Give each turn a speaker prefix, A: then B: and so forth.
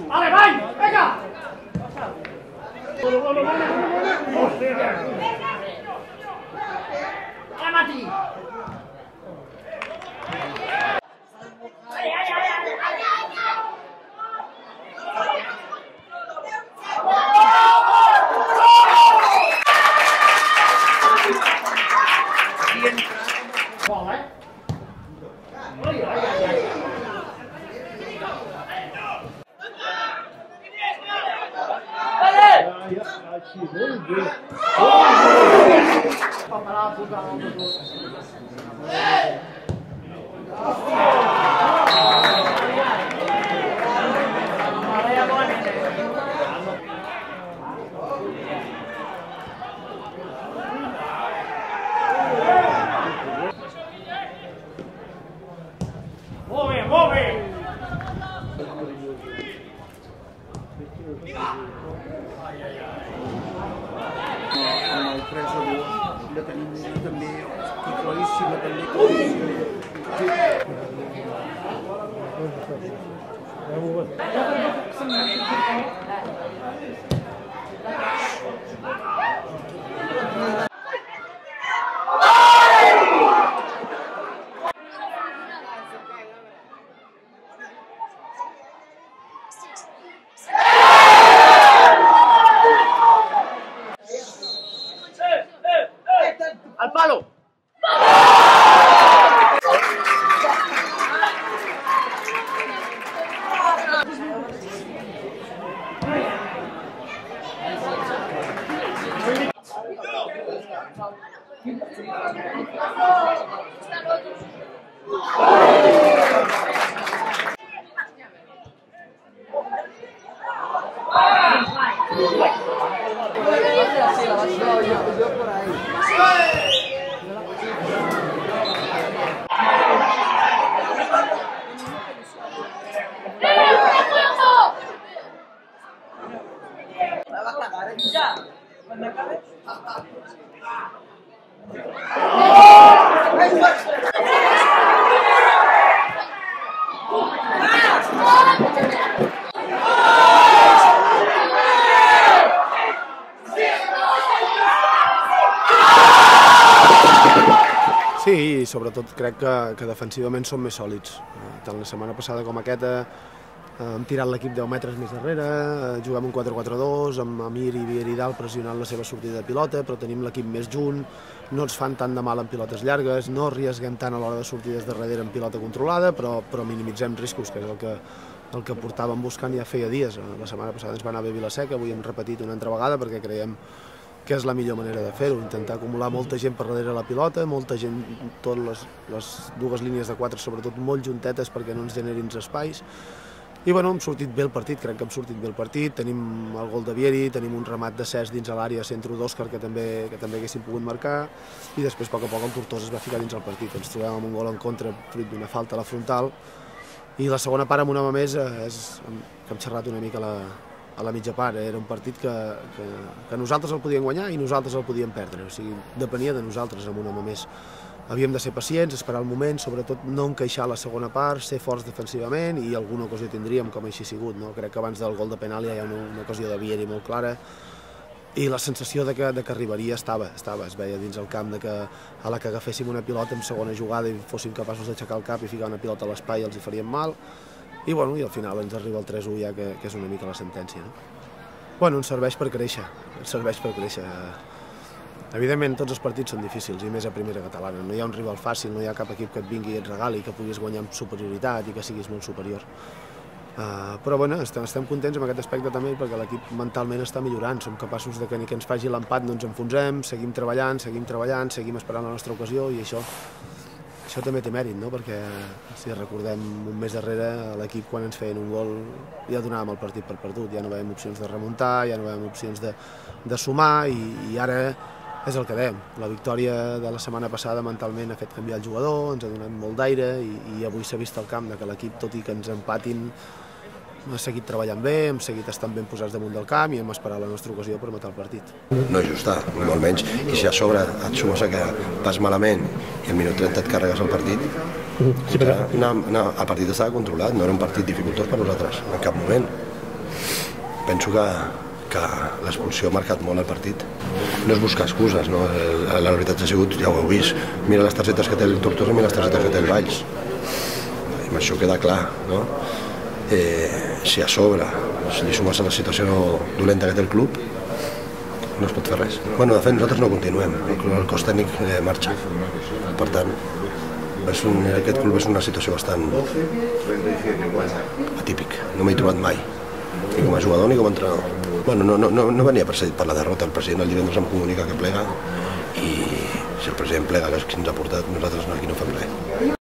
A: Vale, vai, venga. Vale, Mati. Bola, eh? Ai, ai, ai, ai. Molt bé!
B: En el 3-2 la tenim també claríssima, també claríssima.
A: Al palo.
C: Sí, i sobretot crec que defensivament som més sòlids. Tant la setmana passada com aquesta hem tirat l'equip 10 metres més darrere, juguem un 4-4-2, amb Amir i Viridal pressionant la seva sortida de pilota, però tenim l'equip més junt, no ens fan tant de mal en pilotes llargues, no arriesguem tant a l'hora de sortir des de darrere en pilota controlada, però minimitzem riscos, que és el que portàvem buscant ja feia dies. La setmana passada ens va anar bé Vilaseca, avui hem repetit una altra vegada perquè creiem que és la millor manera de fer-ho, intentar acumular molta gent per darrere la pilota, molta gent, totes les dues línies de 4 sobretot molt juntetes perquè no ens generin espais. I bueno, hem sortit bé el partit, crec que hem sortit bé el partit, tenim el gol de Vieri, tenim un remat de Cesc dins a l'àrea, centre d'Òscar que també haguéssim pogut marcar, i després a poc el Tortosa es va ficar dins el partit. Ens trobem amb un gol en contra fruit d'una falta a la frontal, i la segona part amb un home més és que hem xerrat una mica a la mitja part. Era un partit que nosaltres el podíem guanyar i nosaltres el podíem perdre, o sigui, depenia de nosaltres amb un home més. Havíem de ser pacients, esperar el moment, sobretot no encaixar la segona part, ser forts defensivament, i alguna ocasió tindríem, com així ha sigut. Crec que abans del gol de penal ja hi ha una ocasió de Vieri molt clara, i la sensació de que arribaria estava, es veia dins el camp que a la que agaféssim una pilota en segona jugada i fóssim capaços d'aixecar el cap i ficar una pilota a l'espai els hi faríem mal, i al final ens arriba el 3-1 ja, que és una mica la sentència. Ens serveix per créixer, Evidentment, tots els partits són difícils, i més a primera catalana. No hi ha un rival fàcil, no hi ha cap equip que et vingui i et regali, que puguis guanyar amb superioritat i que siguis molt superior. Però estem contents amb aquest aspecte també perquè l'equip mentalment està millorant. Som capaços que ni que ens faci l'empat no ens enfonsem, seguim treballant, seguim esperant la nostra ocasió, i això també té mèrit, perquè si recordem un mes darrere l'equip quan ens feien un gol ja donàvem el partit per perdut, ja no veiem opcions de remuntar, ja no veiem opcions de sumar, i ara és el que dèiem. La victòria de la setmana passada mentalment ha fet canviar el jugador, ens ha donat molt d'aire, i avui s'ha vist al camp que l'equip, tot i que ens empatin, seguit treballant bé, hem seguit estant ben posats damunt del camp i hem esperat la nostra ocasió per matar el partit.
D: No és justa, ni molt menys, i si a sobre et sumes que vas malament i al minut 30 et carregues el partit, el partit estava controlat, no era un partit dificultós per nosaltres, en cap moment. Penso que l'expulsió ha marcat molt el partit. No és buscar excuses, no? La veritat ha sigut, ja ho heu vist, mira les targetes que té el Tortosa i mira les targetes que té el Valls. I amb això queda clar, no? Si a sobre li sumes a la situació dolenta que té el club, no es pot fer res. Bueno, de fet, nosaltres no continuem, el cos tècnic marxa. Per tant, aquest club és una situació bastant atípic, no m'he trobat mai, ni com a jugador ni com a entrenador. Bueno, no venia precedit per la derrota, el president el divendres em comunica que plega i si el president plega, que és qui ens ha portat, nosaltres aquí no fem res.